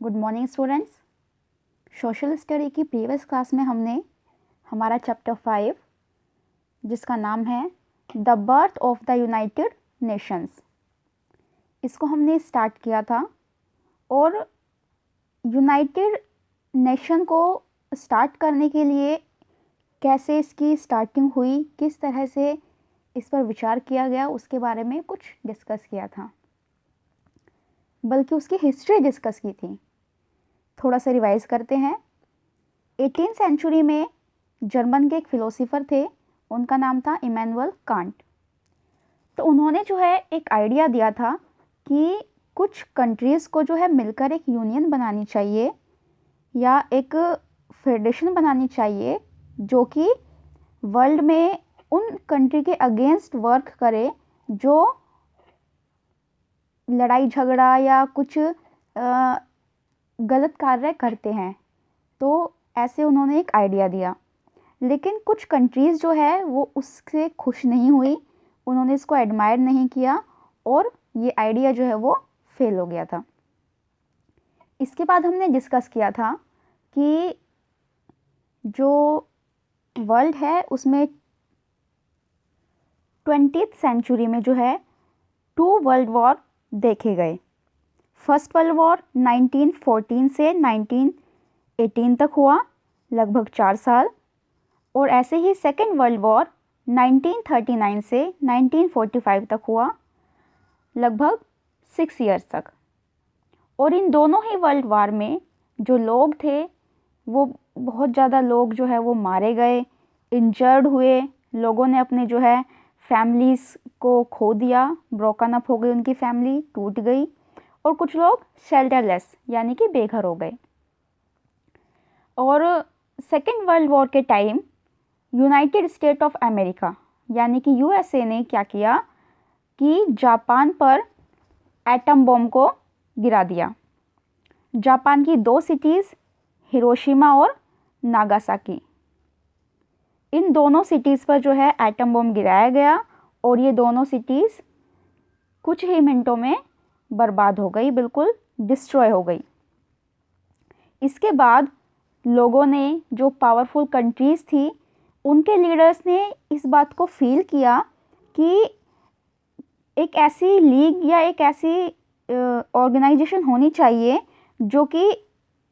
Good morning students. Social study की previous class में हमने हमारा चैप्टर 5 जिसका नाम है the birth of the United Nations, इसको हमने स्टार्ट किया था। और यूनाइटेड नेशन को स्टार्ट करने के लिए कैसे इसकी स्टार्टिंग हुई, किस तरह से इस पर विचार किया गया, उसके बारे में कुछ डिस्कस किया था, बल्कि उसकी हिस्ट्री डिस्कस की थी। थोड़ा सा रिवाइज करते हैं। 18th सेंचुरी में जर्मन के एक फिलोसोफर थे, उनका नाम था इमैनुअल कांट। तो उन्होंने जो है एक आइडिया दिया था कि कुछ कंट्रीज़ को जो है मिलकर एक यूनियन बनानी चाहिए या एक फेडरेशन बनानी चाहिए जो कि वर्ल्ड में उन कंट्री के अगेंस्ट वर्क करे जो लड़ाई झगड़ा या कुछ गलत कार्य करते हैं। तो ऐसे उन्होंने एक आइडिया दिया, लेकिन कुछ कंट्रीज़ जो है वो उससे खुश नहीं हुई, उन्होंने इसको एडमायर नहीं किया और ये आइडिया जो है वो फेल हो गया था। इसके बाद हमने डिस्कस किया था कि जो वर्ल्ड है उसमें 20th सेंचुरी में जो है 2 वर्ल्ड वॉर देखे गए। फर्स्ट वर्ल्ड वॉर 1914 से 1918 तक हुआ, लगभग 4 साल। और ऐसे ही सेकेंड वर्ल्ड वॉर 1939 से 1945 तक हुआ, लगभग 6 ईयर्स तक। और इन दोनों ही वर्ल्ड वॉर में जो लोग थे वो बहुत ज़्यादा लोग जो है वो मारे गए, इंजर्ड हुए, लोगों ने अपने जो है फैमिलीज़ को खो दिया, ब्रोकन अप हो गई, उनकी फैमिली टूट गई, और कुछ लोग शेल्टरलेस यानी कि बेघर हो गए। और सेकेंड वर्ल्ड वॉर के time United state of America यानी कि यूएसए ने क्या किया कि जापान पर एटम बम को गिरा दिया। जापान की 2 सिटीज़ हिरोशिमा और नागासाकी, इन दोनों सिटीज़ पर जो है एटम बम गिराया गया और ये दोनों सिटीज़ कुछ ही मिनटों में बर्बाद हो गई, बिल्कुल डिस्ट्रॉय हो गई। इसके बाद लोगों ने, जो पावरफुल कंट्रीज़ थी, उनके लीडर्स ने इस बात को फील किया कि एक ऐसी लीग या एक ऐसी ऑर्गेनाइजेशन होनी चाहिए जो कि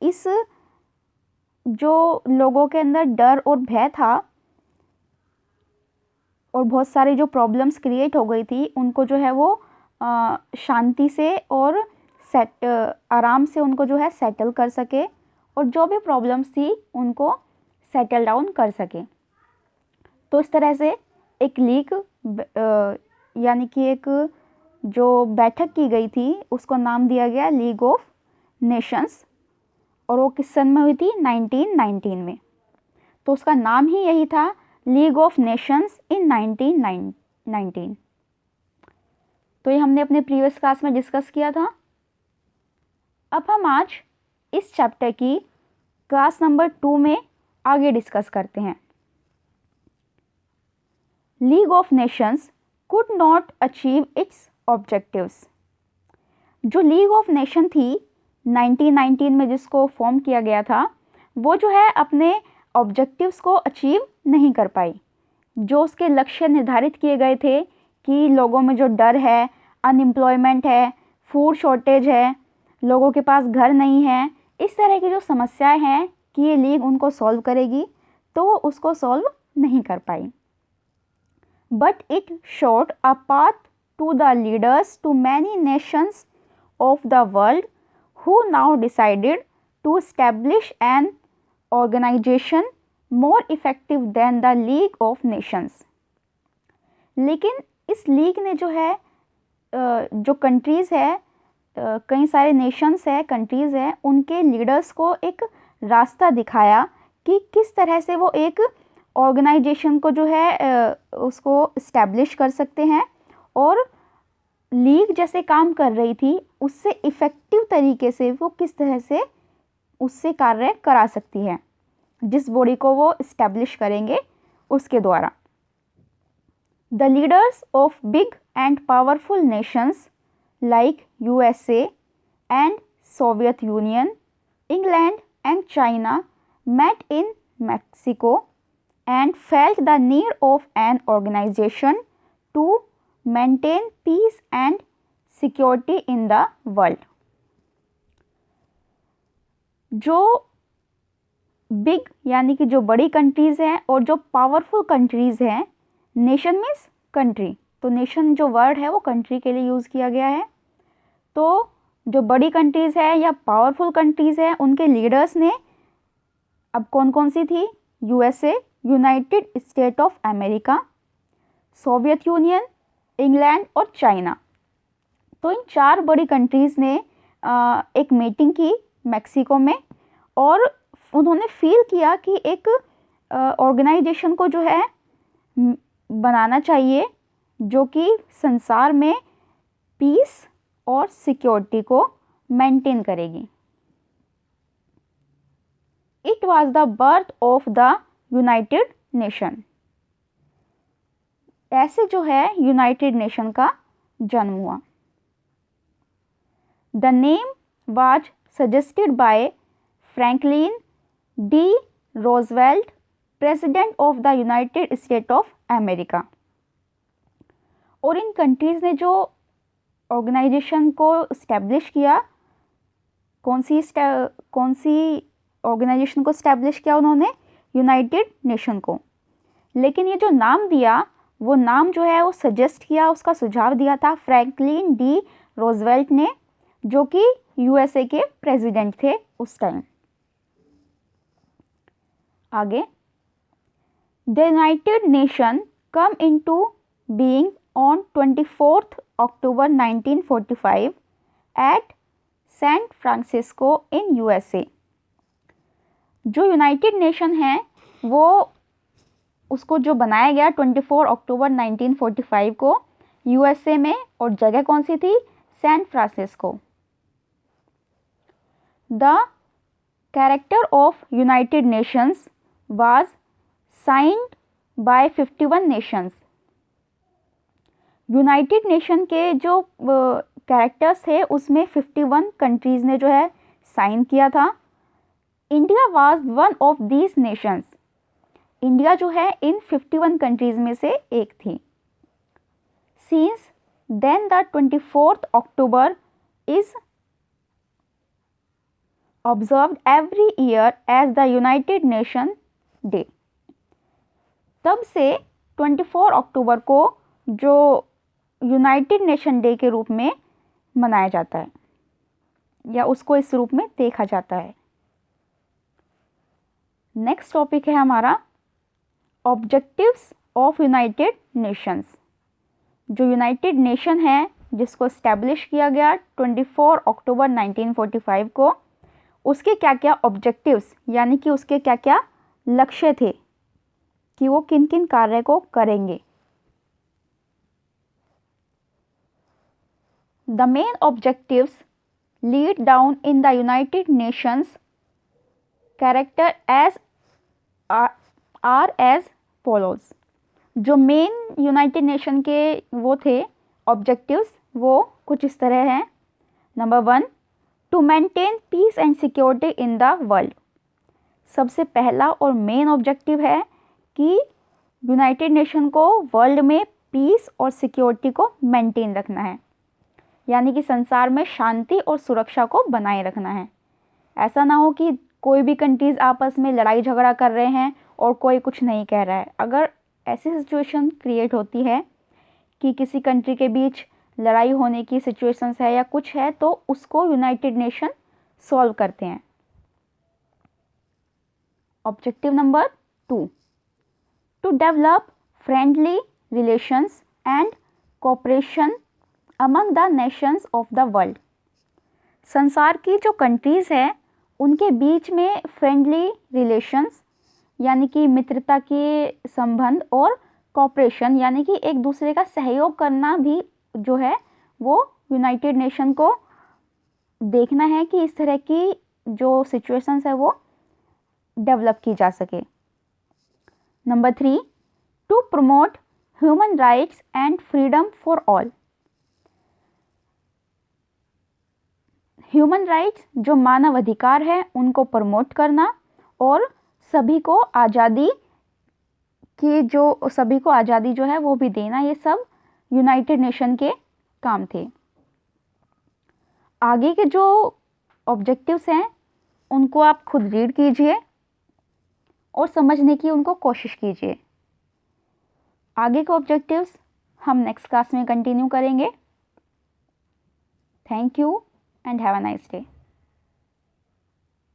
इस जो लोगों के अंदर डर और भय था और बहुत सारी जो प्रॉब्लम्स क्रिएट हो गई थी उनको जो है वो शांति से और आराम से उनको जो है सेटल कर सके, और जो भी प्रॉब्लम्स थी उनको सेटल डाउन कर सके। तो इस तरह से एक लीग यानी कि एक जो बैठक की गई थी उसको नाम दिया गया लीग ऑफ नेशंस, और वो किस सन में हुई थी? 1919 में। तो उसका नाम ही यही था, लीग ऑफ नेशंस इन 1919। तो ये हमने अपने प्रीवियस क्लास में डिस्कस किया था। अब हम आज इस चैप्टर की क्लास नंबर 2 में आगे डिस्कस करते हैं। League of Nations could not achieve it's objectives. जो लीग ऑफ नेशन थी 1919 में जिसको फॉर्म किया गया था, वो जो है अपने ऑब्जेक्टिव्स को अचीव नहीं कर पाई। जो उसके लक्ष्य निर्धारित किए गए थे कि लोगों में जो डर है, अनएम्प्लॉयमेंट है, फूड शॉर्टेज है, लोगों के पास घर नहीं है, इस तरह की जो समस्याएं हैं कि ये लीग उनको सॉल्व करेगी, तो वो उसको सॉल्व नहीं कर पाई। But it showed a path to the leaders to many nations of the world who now decided to establish an organization more effective than the League of Nations। लेकिन इस लीग ने जो है जो कंट्रीज़ है, कई सारे नेशंस है, कंट्रीज़ है, उनके लीडर्स को एक रास्ता दिखाया कि किस तरह से वो एक ऑर्गेनाइजेशन को जो है उसको इस्टेब्लिश कर सकते हैं और लीग जैसे काम कर रही थी उससे इफ़ेक्टिव तरीके से वो किस तरह से उससे कार्य करा सकती है, जिस बॉडी को वो इस्टेब्लिश करेंगे उसके द्वारा। The leaders of big and powerful Nations like USA and Soviet Union, England and China met in Mexico and felt the need of an organization to maintain peace and security in the world. जो big यानी कि जो बड़ी countries हैं और जो powerful countries हैं, nation means country, तो नेशन जो वर्ड है वो कंट्री के लिए यूज़ किया गया है। तो जो बड़ी कंट्रीज़ है या पावरफुल कंट्रीज़ हैं उनके लीडर्स ने, अब कौन कौन सी थी, USA, United state of America, Soviet union, England और चाइना, तो इन 4 बड़ी कंट्रीज़ ने एक मीटिंग की मैक्सिको में और उन्होंने फील किया कि एक ऑर्गेनाइजेशन को जो है बनाना चाहिए जो कि संसार में पीस और सिक्योरिटी को मेंटेन करेगी। It was the birth of the United nation. ऐसे जो है यूनाइटेड नेशन का जन्म हुआ। The name was suggested by Franklin D Roosevelt, president of the United state of America. और इन कंट्रीज़ ने जो ऑर्गेनाइजेशन को इस्टेब्लिश किया, कौन सी ऑर्गेनाइजेशन को इस्टेब्लिश किया उन्होंने, यूनाइटेड नेशन को। लेकिन ये जो नाम दिया वो नाम जो है वो सजेस्ट किया, उसका सुझाव दिया था फ्रैंकलिन डी रोजवेल्ट ने, जो कि यूएसए के प्रेसिडेंट थे उस टाइम। आगे, the United Nation come into being on 24 October 1945 at San Francisco in USA. जो यूनाइटेड नेशन है वो उसको जो बनाया गया 24 अक्टूबर 1945 को यूएसए में, और जगह कौन सी थी, San Francisco. The character of United Nations was signed by 51 nations. United Nation के जो कैरेक्टर्स थे उसमें 51 कंट्रीज़ ने जो है साइन किया था। India was one of these nations. India जो है इन 51 कंट्रीज़ में से एक थी। Since then the 24 October is observed every year as the United Nation day. तब से 24 अक्टूबर को जो यूनाइटेड नेशन डे के रूप में मनाया जाता है या उसको इस रूप में देखा जाता है। नेक्स्ट टॉपिक है हमारा ऑब्जेक्टिव्स ऑफ यूनाइटेड नेशंस। जो यूनाइटेड नेशन है जिसको इस्टेब्लिश किया गया 24 अक्टूबर 1945 को, उसके क्या क्या ऑब्जेक्टिव्स यानी कि उसके क्या क्या लक्ष्य थे कि वो किन किन कार्य को करेंगे। The main objectives laid down in the United Nations character are as एज फॉलोज। जो मेन यूनाइटेड नेशन के वो थे ऑब्जेक्टिव्स, वो कुछ इस तरह हैं। Number 1, to maintain peace and security in the world. सबसे पहला और मेन ऑब्जेक्टिव है कि यूनाइटेड नेशन को वर्ल्ड में पीस और सिक्योरिटी को मेंटेन रखना है, यानी कि संसार में शांति और सुरक्षा को बनाए रखना है। ऐसा ना हो कि कोई भी कंट्रीज़ आपस में लड़ाई झगड़ा कर रहे हैं और कोई कुछ नहीं कह रहा है। अगर ऐसी सिचुएशन क्रिएट होती है कि किसी कंट्री के बीच लड़ाई होने की सिचुएशंस है या कुछ है, तो उसको यूनाइटेड नेशन सॉल्व करते हैं। Objective number 2, to develop friendly relations and cooperation among the nations of the world. संसार की जो कंट्रीज़ हैं उनके बीच में फ्रेंडली रिलेशंस यानी कि मित्रता के संबंध और कोऑपरेशन यानी कि एक दूसरे का सहयोग करना भी जो है वो यूनाइटेड नेशन को देखना है कि इस तरह की जो सिचुएशंस है वो डेवलप की जा सके। Number 3, to promote human rights and freedom for all. Human rights जो मानव अधिकार है उनको प्रमोट करना और सभी को आज़ादी जो है वो भी देना, ये सब यूनाइटेड नेशन के काम थे। आगे के जो ऑब्जेक्टिव्स हैं उनको आप खुद रीड कीजिए और समझने की उनको कोशिश कीजिए। आगे के ऑब्जेक्टिव्स हम नेक्स्ट क्लास में कंटिन्यू करेंगे। Thank you and have a nice day.